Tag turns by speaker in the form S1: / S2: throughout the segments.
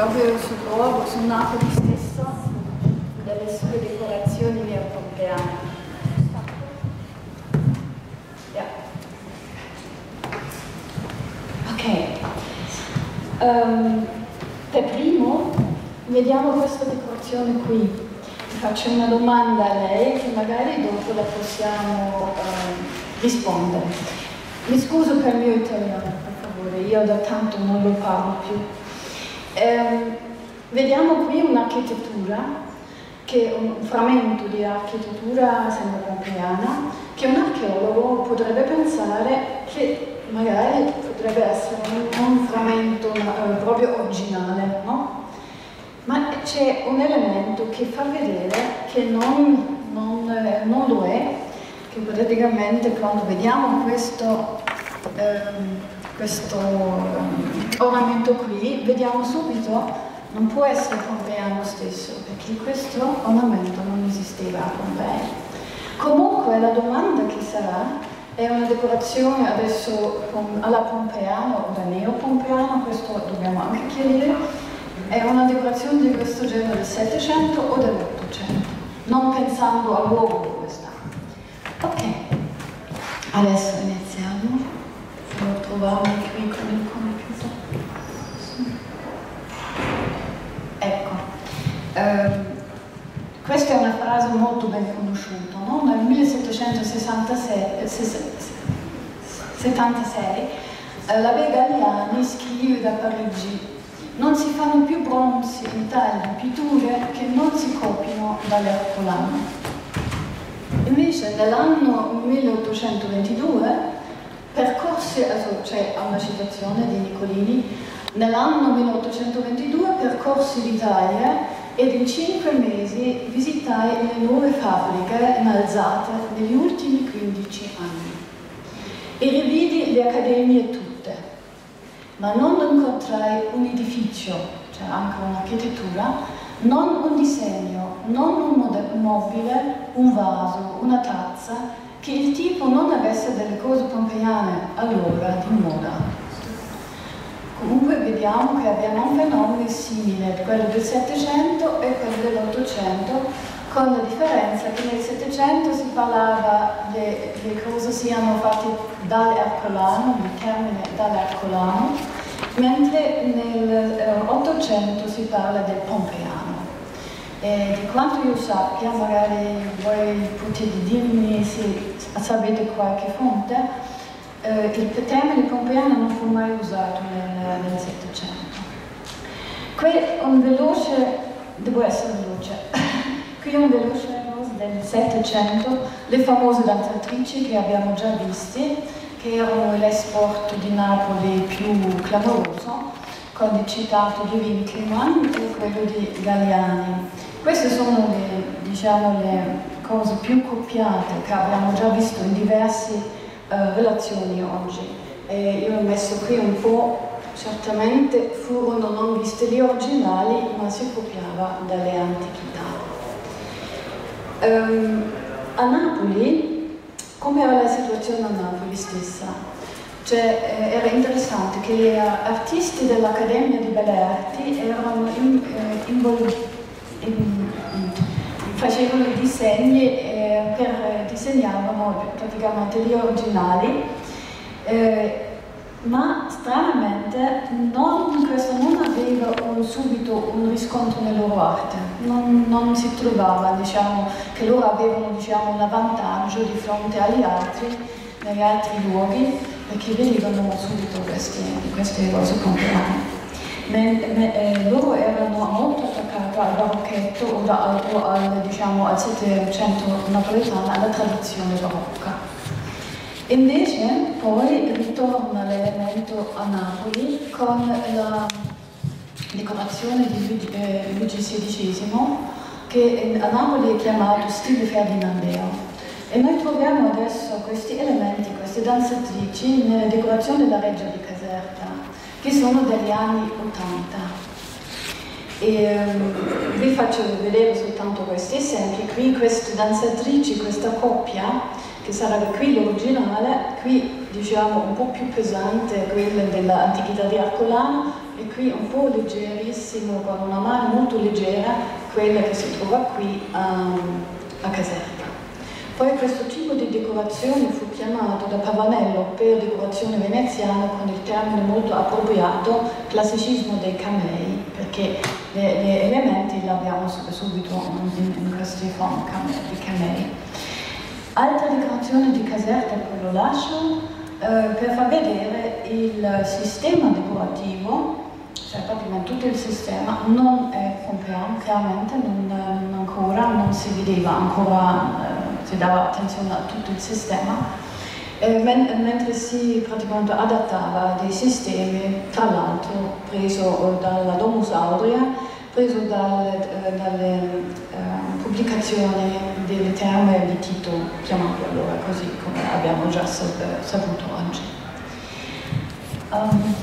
S1: proprio sul luogo, su Napoli stesso, delle sue decorazioni neopompeane. Yeah. Ok, per primo vediamo questa decorazione qui. Faccio una domanda a lei che magari dopo la possiamo rispondere. Mi scuso per il mio italiano, per favore, io da tanto non lo parlo più. Vediamo qui un'architettura, che è un frammento di architettura sempre pompeiana, che un archeologo potrebbe pensare che magari potrebbe essere un frammento proprio originale, no? Ma c'è un elemento che fa vedere che non lo è, che praticamente quando vediamo questo ornamento qui, vediamo subito non può essere pompeiano stesso, perché questo ornamento non esisteva a Pompei. Comunque la domanda che sarà è una decorazione adesso alla pompeiano o da neopompeano, questo dobbiamo anche chiarire. È una decorazione di questo genere del 700 o dell'800, non pensando al luogo dove sta. Ok, adesso iniziamo. Devo trovarmi qui con il computer. Ecco, questa è una frase molto ben conosciuta, no? Nel 1776 l'abbé Galliani scrive da Parigi: non si fanno più bronzi in Italia di pitture che non si copino dall'Ercolano. Invece nell'anno 1822 percorse, c'è una citazione di Nicolini, nell'anno 1822 percorsi l'Italia ed in 5 mesi visitai le nuove fabbriche innalzate negli ultimi 15 anni. E rividi le accademie tutte, ma non incontrai un edificio, cioè anche un'architettura, non un disegno, non un mobile, un vaso, una tazza, che il tipo non avesse delle cose pompeiane allora di moda. Comunque vediamo che abbiamo un fenomeno simile, quello del 700 e quello dell'800, con la differenza che nel 700 si parlava che le cose siano fatte dall'Ercolano, il termine dall'Ercolano, mentre nel 800 si parla del pompeiano. Di quanto io sappia, magari voi potete dirmi se sapete qualche fonte, il termine pompeiano non fu mai usato nel 700. Qui un veloce, devo essere veloce, qui un veloce del 700, le famose danzatrici che abbiamo già viste, che erano l'esport di Napoli più clamoroso, con il citato di Winkelmann e quello di Galliani. Queste sono le cose più copiate che abbiamo già visto in diverse relazioni oggi. Io ho messo qui un po', certamente furono non viste gli originali, ma si copiava dalle antichità. A Napoli, come era la situazione a Napoli stessa? Cioè, era interessante che gli artisti dell'Accademia di Belle Arti erano facevano i disegni disegnavano praticamente gli originali, ma stranamente questo non aveva subito un riscontro nella loro arte, non si trovava, diciamo, che loro avevano, diciamo, un vantaggio di fronte agli altri, negli altri luoghi, perché vedevano subito queste cose pompeiane. Loro erano molto attaccati al barocchetto o al Settecento napoletano, alla tradizione barocca. Invece poi ritorna l'elemento a Napoli con la decorazione di Luigi XVI, che a Napoli è chiamato stile ferdinandeo. E noi troviamo adesso questi elementi, queste danzatrici, nella decorazione della Reggia di Caserta, che sono degli anni 80. Vi faccio vedere soltanto questi esempi. Qui queste danzatrici, questa coppia, che sarebbe qui l'originale, qui diciamo un po' più pesante, quella dell'antichità di Ercolano, e qui un po' leggerissimo, con una mano molto leggera, quella che si trova qui a Caserta. Poi questo tipo di decorazione fu chiamato da Pavanello per decorazione veneziana con il termine molto appropriato classicismo dei camei, perché gli elementi li abbiamo subito in questi forme di camei. Altra decorazione di Caserta, poi lo lascio, per far vedere il sistema decorativo, cioè praticamente tutto il sistema, non è Pompeo, chiaramente non si vedeva ancora, si dava attenzione a tutto il sistema, mentre si praticamente adattava dei sistemi, tra l'altro preso dalla Domus Aurea, preso dalle pubblicazioni delle terme di Tito, chiamato allora così come abbiamo già saputo oggi. Un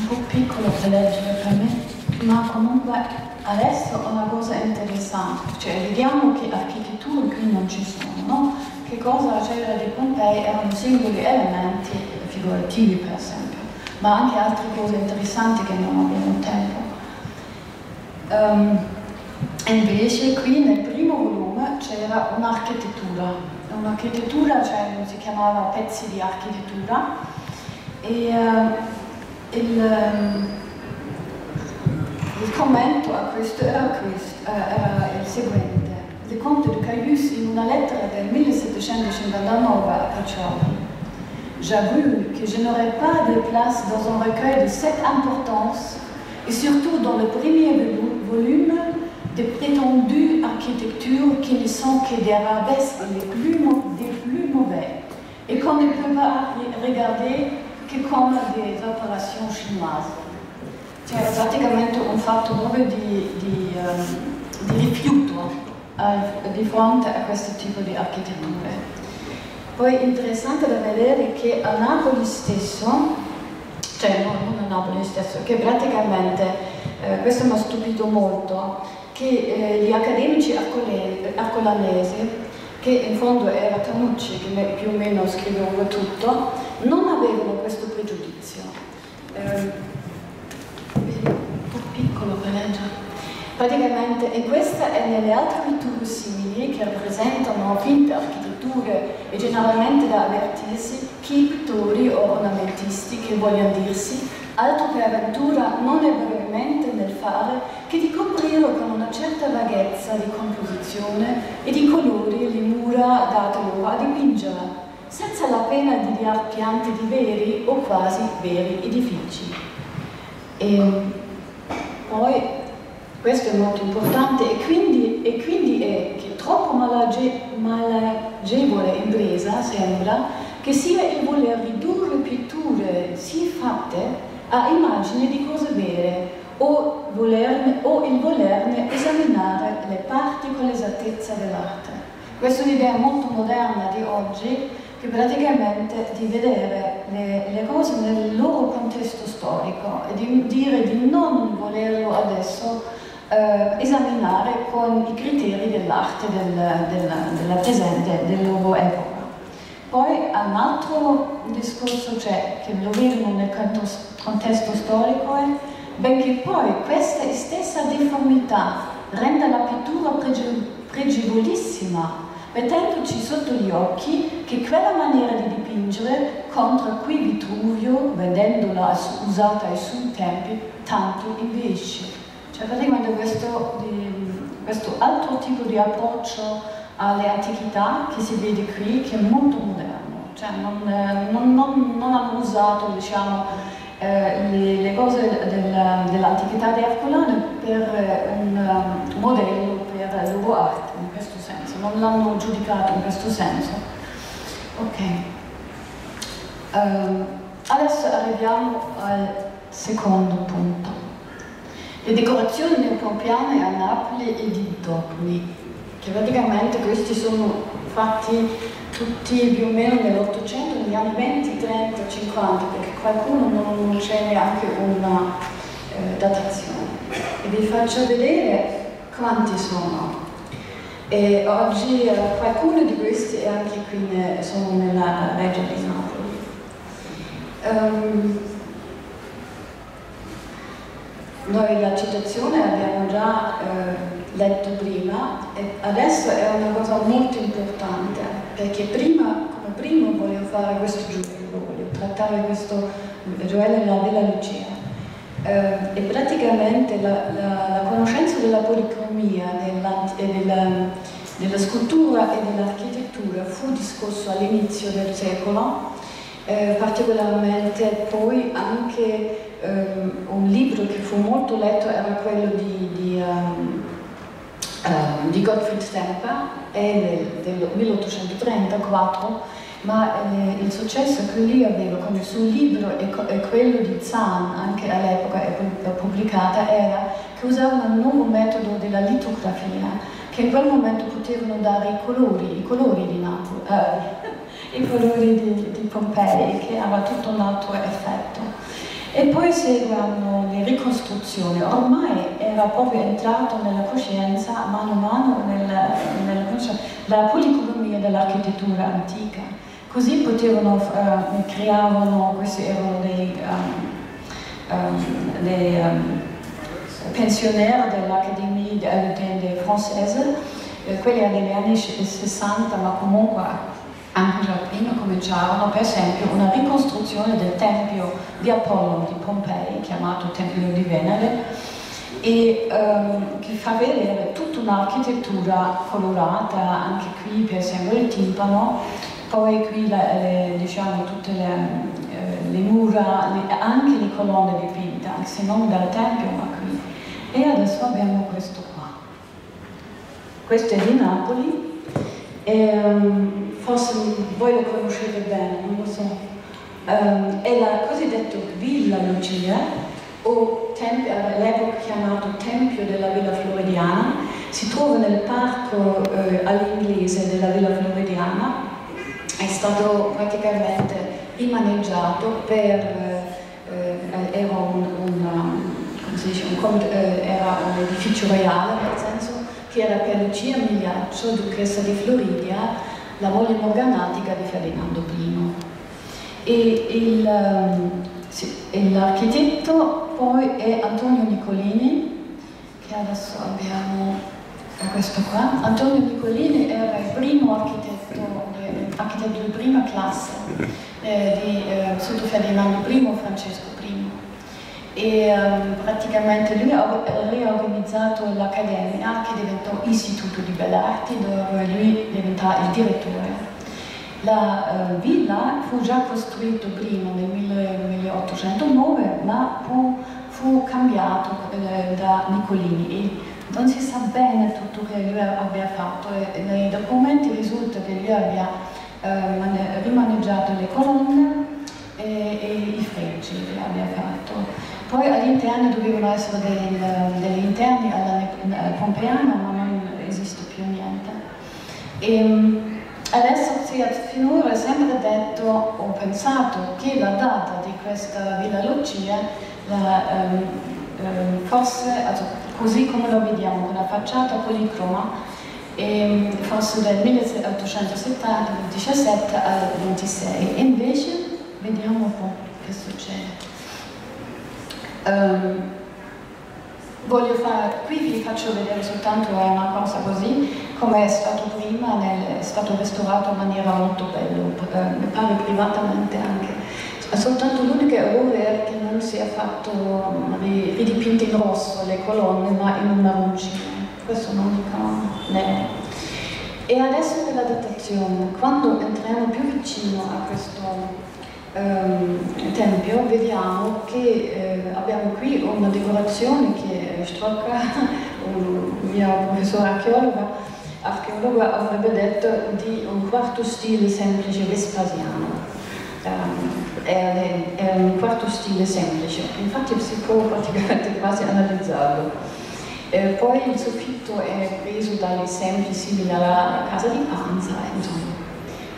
S1: po' piccolo da leggere per me, ma comunque adesso una cosa interessante, cioè vediamo che architetture qui non ci sono, no? Che cosa c'era di Pompei erano singoli elementi figurativi per esempio, ma anche altre cose interessanti che non abbiamo tempo. Invece qui nel primo volume c'era un'architettura, cioè si chiamava pezzi di architettura, e il commento a questo era il seguente. Le Comte de Caylus, in una lettera del 1759 a Caccioli: j'avoue que je n'aurais pas de place dans un recueil de cette importance, et surtout dans le premier volume, de prétendues architectures qui ne sont que des arabesques des plus mauvais, et qu'on ne peut pas regarder che come des operazioni chinoise. Cioè praticamente un fatto proprio di rifiuto di fronte a questo tipo di architetture. Poi interessante da vedere che a Napoli stesso, cioè non a Napoli stesso, che praticamente, questo mi ha stupito molto, che gli accademici arcolanesi, che in fondo era Tanucci, che più o meno scriveva tutto, non avevano questo pregiudizio. Un po' piccolo per leggere. Praticamente in questa e nelle altre pitture simili che rappresentano finte architetture e generalmente da avvertirsi chi pittori o ornamentisti che vogliono dirsi altro per avventura non è brevemente nel fare che di coprire con una certa vaghezza di composizione e di colori le mura date loro a dipingere, senza la pena di dar piante di veri o quasi veri edifici. E poi questo è molto importante e quindi è che troppo malagevole impresa sembra che sia il voler ridurre pitture sì fatte a immagini di cose vere o il volerne esaminare le parti con l'esattezza dell'arte. Questa è un'idea molto moderna di oggi, che praticamente di vedere le cose nel loro contesto storico e di dire di non volerlo adesso esaminare con i criteri dell'arte della presente, della loro epoca. Poi un altro discorso c'è, che lo vedono nel contesto storico, è benché poi questa stessa deformità renda la pittura pregevolissima, mettendoci sotto gli occhi che quella maniera di dipingere contro cui Vitruvio, vedendola usata ai suoi tempi, tanto invece. Cioè praticamente questo altro tipo di approccio alle antichità che si vede qui, che è molto moderno, cioè non hanno usato, diciamo, le cose dell'antichità di Ercolano per un modello per la loro arte, in questo senso, non l'hanno giudicato in questo senso. Ok. Adesso arriviamo al secondo punto. Le decorazioni neopompiane a Napoli e dintorni, che praticamente questi sono fatti tutti più o meno nell'Ottocento, negli anni 20, 30, 50, perché qualcuno non c'è neanche una datazione. E vi faccio vedere quanti sono. E oggi qualcuno di questi anche qui sono nella Reggia di Napoli. Noi la citazione abbiamo già letto prima e adesso è una cosa molto importante, perché prima, come primo voglio fare questo gioiello, voglio trattare questo gioiello della Villa Lucia. E praticamente la conoscenza della policromia, della scultura e dell'architettura fu discusso all'inizio del secolo, particolarmente poi anche un libro che fu molto letto era quello di Gottfried Stemper, è del 1834, ma il successo che lui aveva con il suo libro e quello di Zahn, anche all'epoca pubblicata, era che usava un nuovo metodo della litografia, che in quel momento potevano dare i colori di Napoli, i colori di Pompei, che aveva tutto un altro effetto. E poi seguono le ricostruzioni, ormai era proprio entrato nella coscienza mano a mano la policromia dell'architettura antica. Così potevano, creavano, questi erano dei pensionnaires dell'Accademia Française, quelli degli anni 60, ma comunque anche già prima cominciarono, per esempio, una ricostruzione del Tempio di Apollo di Pompei, chiamato Tempio di Venere, e che fa vedere tutta un'architettura colorata, anche qui per esempio il timpano, poi qui diciamo tutte le mura, anche le colonne dipinte, anche se non dal Tempio ma qui. E adesso abbiamo questo qua. Questo è di Napoli, forse voi lo conoscete bene, non lo so. È la cosiddetta Villa Lucia, o all'epoca chiamato Tempio della Villa Floridiana. Si trova nel parco all'inglese della Villa Floridiana. È stato praticamente rimaneggiato era un edificio reale, nel senso che era per Lucia Migliaccio, duchessa di Floridia, la moglie morganatica di Ferdinando I. E l'architetto poi è Antonio Nicolini, che adesso abbiamo questo qua. Antonio Nicolini era il primo architetto di prima classe sotto Ferdinando I, Francesco I. E praticamente lui ha riorganizzato l'Accademia, che diventò Istituto di Belle Arti, dove lui diventò il direttore. La villa fu già costruita prima, nel 1809, ma fu cambiato da Nicolini e non si sa bene tutto che lui abbia fatto. Nei documenti risulta che lui abbia rimaneggiato le colonne e i fregi che abbia fatto. Poi all'interno dovevano essere degli interni alla pompeiana, ma non esiste più niente. Adesso finora è sempre detto o pensato che la data di questa Villa Lucia fosse, così come lo vediamo, con la facciata policroma, fosse del 1817 al 26. E invece vediamo un po' che succede. Qui vi faccio vedere soltanto una cosa così, come è stato prima, è stato restaurato in maniera molto bella, mi pare privatamente anche. Soltanto l'unico errore è che non si è fatto ridipinto in rosso le colonne, ma in un marroncino. Questo è l'unico netto. E adesso per la datazione, quando entriamo più vicino a questo tempio, vediamo che abbiamo qui una decorazione che Strocca, un mio professore archeologo, avrebbe detto di un quarto stile semplice vespasiano. È un quarto stile semplice, infatti si può praticamente quasi analizzarlo. Poi il soffitto è preso dagli esempi simili alla casa di Panza, insomma.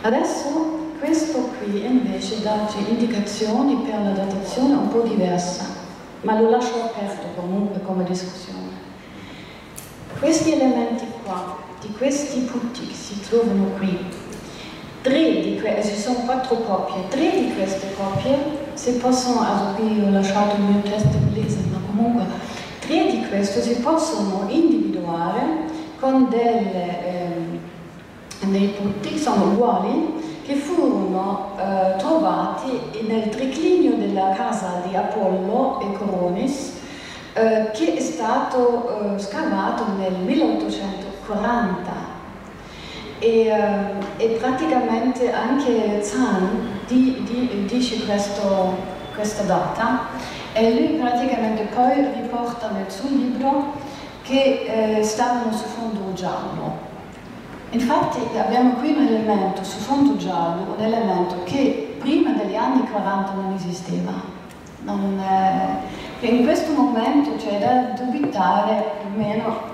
S1: Adesso questo qui invece dà indicazioni per la datazione un po' diversa, ma lo lascio aperto comunque come discussione. Questi elementi qua, di questi putti che si trovano qui, ci sono 4 coppie, 3 di queste coppie, se possono, qui ho lasciato il mio testo inglese, ma comunque e di questo si possono individuare con dei punti, sono uguali, che furono trovati nel triclinio della casa di Apollo e Coronis, che è stato scavato nel 1840 e praticamente anche Zahn dice questa data e lui praticamente poi riporta nel suo libro che stavano su fondo giallo. Infatti abbiamo qui un elemento su fondo giallo, un elemento che prima degli anni 40 non esisteva. In questo momento c'è da dubitare almeno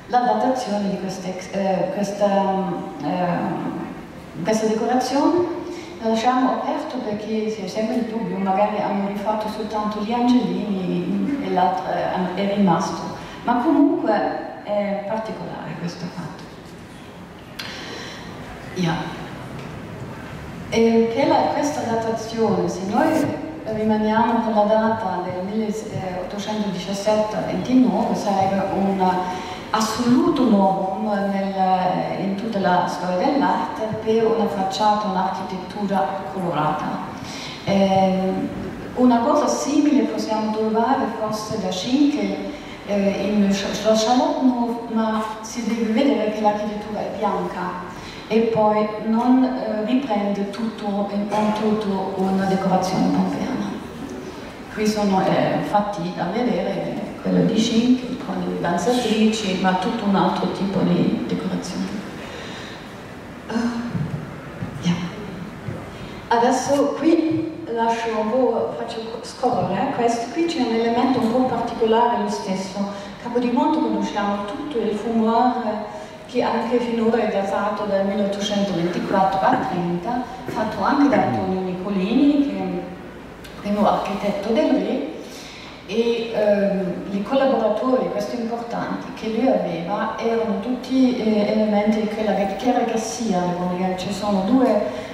S1: la datazione di questa decorazione. La lasciamo aperto perché c'è sempre il dubbio, magari hanno rifatto soltanto gli angelini e l'altro è rimasto, ma comunque è particolare questo fatto. Questa datazione, se noi rimaniamo con la data del 1817-29, sarebbe un assoluto novum in tutta la storia dell'arte per una facciata, un'architettura colorata. Una cosa simile possiamo trovare forse da Schinkel in Schloss Charlottenhof, ma si deve vedere che l'architettura è bianca e poi non riprende tutto una decorazione pompeiana. Qui sono fatti da vedere quello di Schinkel con le danzatrici, ma tutto un altro tipo di decorazione. Adesso qui lascio un po', faccio scorrere questo, qui c'è un elemento un po' particolare lo stesso. Capodimonte conosciamo tutto il fumoir che anche finora è datato dal 1824 a 30, fatto anche da Antonio Nicolini, che è il primo architetto del re, e i collaboratori, questo è importante, che lui aveva erano tutti elementi di quella Chiara Garcia, ci sono due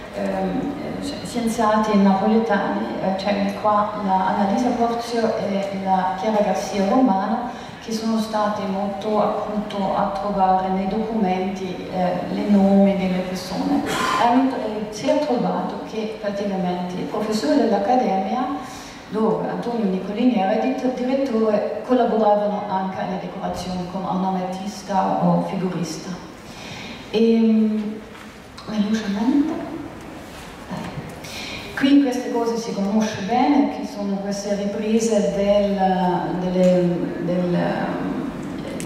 S1: scienziati napoletani, cioè qua la Annalisa Porzio e la Chiara Garcia Romano, che sono stati molto appunto a trovare nei documenti le nomi delle persone. Si è trovato che praticamente i professori dell'Accademia, dove Antonio Nicolini era direttore, collaboravano anche alle decorazioni come ornamentista o figurista. Velocemente. Qui queste cose si conosce bene, che sono queste riprese delle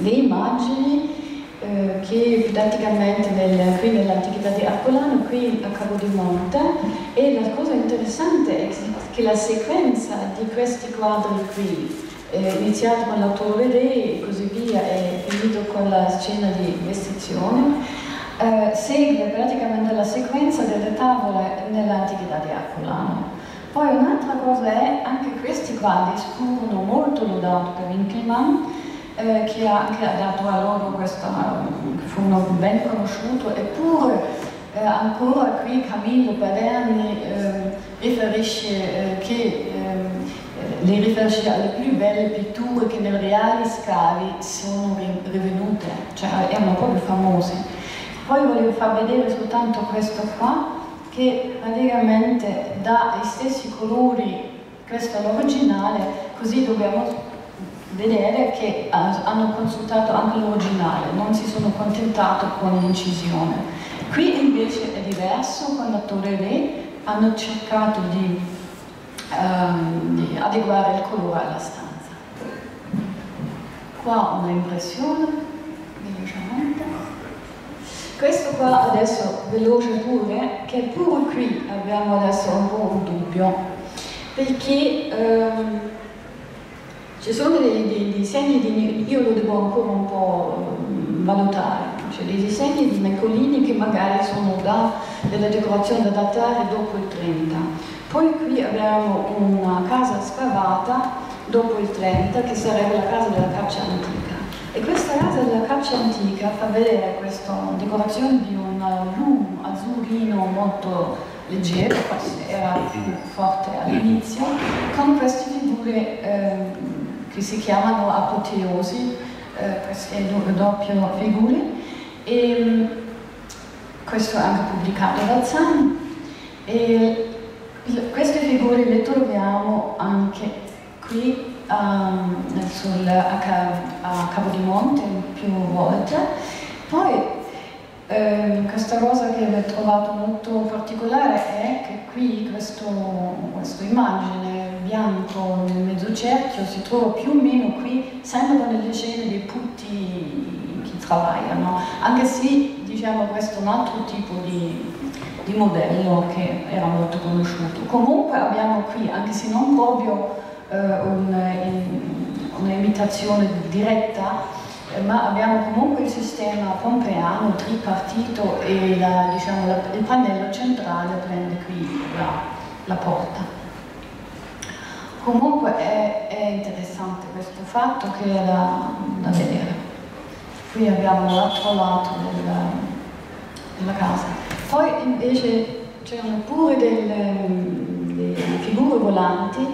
S1: immagini che praticamente qui nell'antichità di Arcolano, qui a Capodimonte, e la cosa interessante è che la sequenza di questi quadri qui, iniziato con l'autore Re e così via, e finito con la scena di vestizione, segue praticamente la sequenza delle tavole nell'antichità di Arcolano. Poi un'altra cosa è, anche questi quadri furono molto lodati per Winkelmann, che ha anche dato a loro questa, furono ben conosciuti, eppure ancora qui Camillo Paderni riferisce li riferisce alle più belle pitture che nei reali scavi sono rivenute, cioè erano proprio famose. Poi volevo far vedere soltanto questo qua, che praticamente dà gli stessi colori, questo è l'originale, così dobbiamo vedere che hanno consultato anche l'originale, non si sono contentati con l'incisione. Qui invece è diverso, con l'attore Re hanno cercato di adeguare il colore alla stanza. Qua una impressione, velocemente. Questo qua adesso veloce pure, che pure qui abbiamo adesso un po' un dubbio, perché ci sono dei disegni, io lo devo ancora un po' valutare, cioè dei disegni di Nicolini che magari sono delle decorazioni da datare dopo il 30. Poi qui abbiamo una casa scavata dopo il 30, che sarebbe la casa della caccia antica. E questa casa della caccia antica fa vedere questa decorazione di un lume azzurrino molto leggero, forse era più forte all'inizio, con queste figure che si chiamano apoteosi, queste doppie figure, e questo è anche pubblicato dal Zan. E queste figure le troviamo anche qui a Capodimonte più volte. Poi questa cosa che ho trovato molto particolare è che qui questo immagine bianco nel mezzo cerchio si trova più o meno qui sempre nelle scene dei putti che lavorano, anche se diciamo questo è un altro tipo di modello che era molto conosciuto. Comunque abbiamo qui, anche se non proprio un'imitazione diretta, ma abbiamo comunque il sistema pompeano tripartito e il pannello centrale prende qui la porta. Comunque è interessante questo fatto che è da vedere. Qui abbiamo l'altro lato della casa. Poi invece c'erano pure delle figure volanti,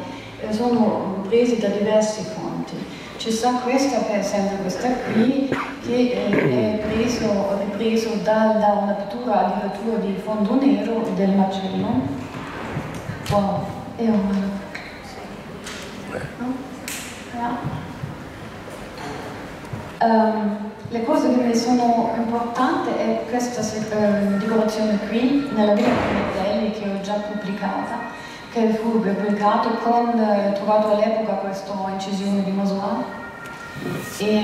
S1: sono prese da diversi fonti. Ci sta questa, per esempio questa qui, che è ripreso da una pittura addirittura di fondo nero del Marcello. Wow, è umano. Le cose che mi sono importanti è questa decorazione qui, nella Villa Pignatelli, che ho già pubblicata, che fu pubblicato con, trovato all'epoca questa incisione di Masuà. E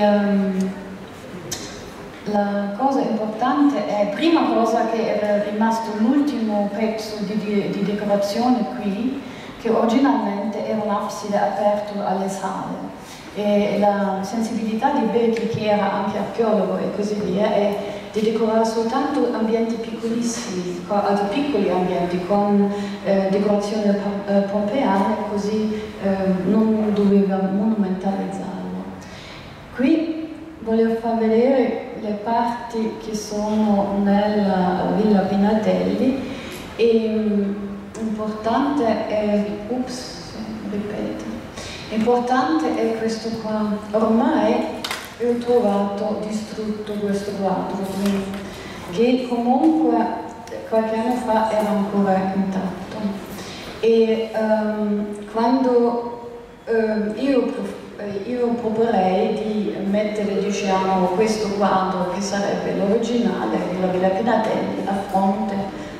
S1: la cosa importante è, prima cosa, che era rimasto l'ultimo pezzo di decorazione qui, che originalmente era un'abside aperta alle sale. E la sensibilità di Becchi, che era anche archeologo e così via, è di decorare soltanto ambienti piccolissimi, also piccoli ambienti con decorazioni pompeane, così non doveva monumentalizzarlo. Qui voglio far vedere le parti che sono nella Villa Pinatelli e importante è, importante è questo qua. Ormai ho trovato distrutto questo quadro qui, che comunque qualche anno fa era ancora intatto. E quando io proporrei di mettere, diciamo, questo quadro, che sarebbe l'originale della Villa Pinatelli, a fronte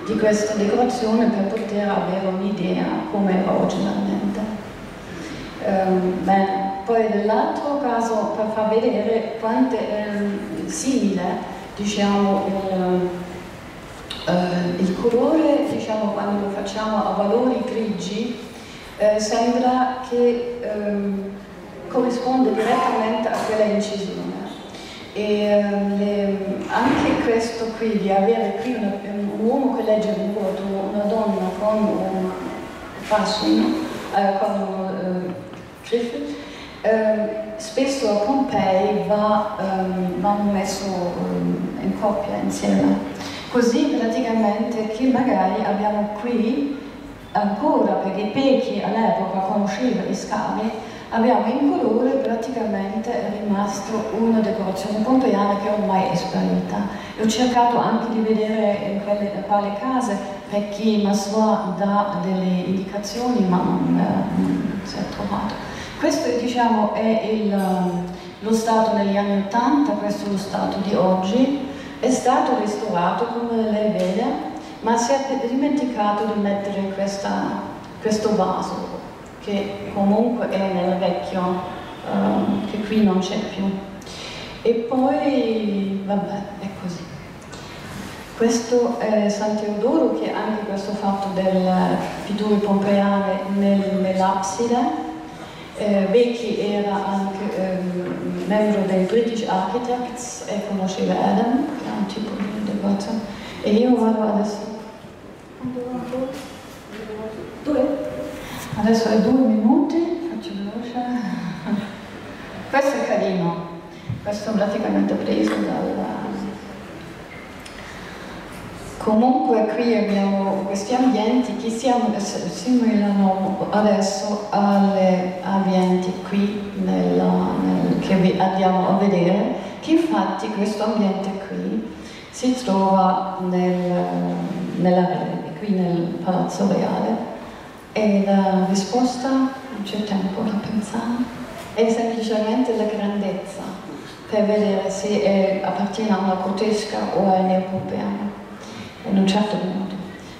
S1: di questa decorazione, per poter avere un'idea come era originalmente. Bene. Poi nell'altro caso, per far vedere quanto è simile, diciamo, il colore, diciamo, quando lo facciamo a valori grigi, sembra che corrisponde direttamente a quella incisione. E anche questo qui, di avere qui un uomo che legge un voto, una donna con un fascino, con un griffo, spesso a Pompei vanno messo in coppia insieme, così praticamente che magari abbiamo qui ancora, perché Becchi all'epoca conosceva gli scavi, abbiamo in colore praticamente rimasto una decorazione pompeiana che ormai è sparita. E ho cercato anche di vedere in quale case, perché Masuà dà delle indicazioni, ma non si è trovato. Questo, diciamo, è lo stato negli anni 80, questo è lo stato di oggi. È stato restaurato, come lei vede, ma si è dimenticato di mettere questo vaso, che comunque è nel vecchio, che qui non c'è più. E poi, vabbè, è così. Questo è San Teodoro, che ha anche questo fatto delle pitture pompeane nell'abside. Becchi era anche membro dei British Architects e conosceva Adam, che è un tipo di decorazione. E io vado adesso. Adesso è 2 minuti, faccio veloce. Questo è carino, questo è praticamente preso Comunque qui abbiamo questi ambienti che similano adesso agli ambienti qui che andiamo a vedere, che infatti questo ambiente qui si trova qui nel Palazzo Reale. E la risposta, non c'è tempo da pensare, è semplicemente la grandezza, per vedere se appartiene a una cotesca o a neopompeiano, in un certo modo.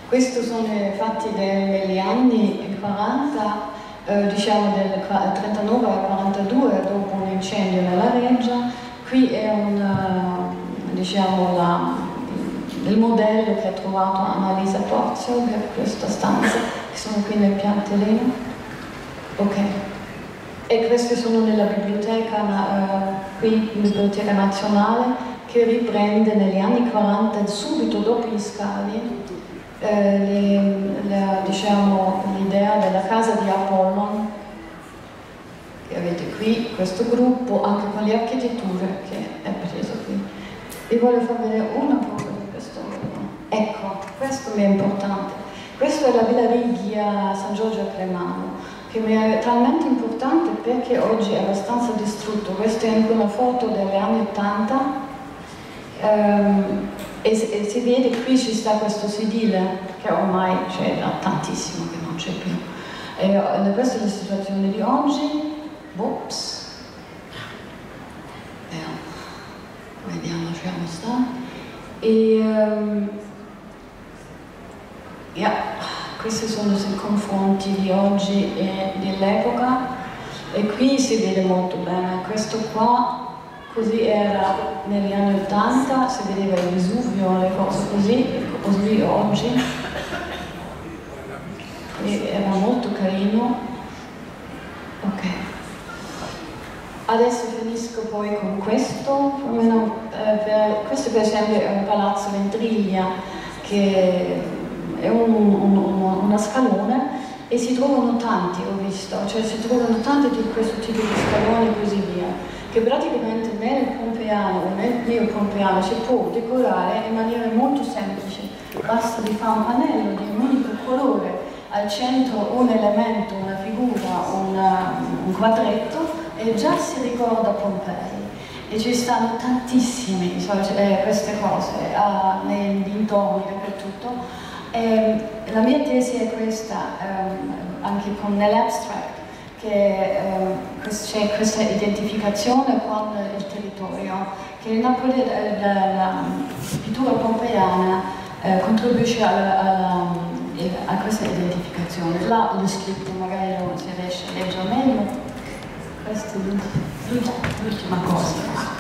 S1: Questi sono fatti negli anni 40, diciamo del 39 al 42, dopo un incendio nella Reggia. Qui è il modello che ha trovato Annalisa Porzio per questa stanza, che sono qui nel piantelino. Ok. E queste sono nella biblioteca, qui Biblioteca Nazionale, che riprende negli anni 40, subito dopo gli scavi, l'idea della casa di Apollon, che avete qui, questo gruppo, anche con le architetture che è preso qui. Vi voglio far vedere una foto di questo gruppo. Ecco, questo mi è importante. Questa è la Villa Righi a San Giorgio a Cremano, che mi è talmente importante perché oggi è abbastanza distrutto. Questa è anche una foto degli anni 80 e si vede qui ci sta questo sedile che ormai c'è da tantissimo che non c'è più. Questa è la situazione di oggi. Ops. Vediamo, lasciamo stare. Questi sono i confronti di oggi e dell'epoca, e qui si vede molto bene. Questo qua, così era negli anni 80, si vedeva il Vesuvio, le cose così oggi, e era molto carino. Ok. Adesso finisco poi con questo. Questo per esempio è un palazzo Ventriglia, che è una scalone, e si trovano tanti, ho visto, cioè si trovano tanti di questo tipo di scaloni e così via, che praticamente nel Pompeiano o nel neopompeiano si può decorare in maniera molto semplice. Basta di fare un pannello di un unico colore, al centro un elemento, una figura, un quadretto, e già si ricorda Pompei. E ci stanno tantissime queste cose nei dintorni, dappertutto. La mia tesi è questa, anche con nell'abstract, che c'è questa identificazione con il territorio, che la pittura pompeiana contribuisce a questa identificazione. Là l'ho scritto, magari non si riesce a leggere meglio. Questa è l'ultima cosa.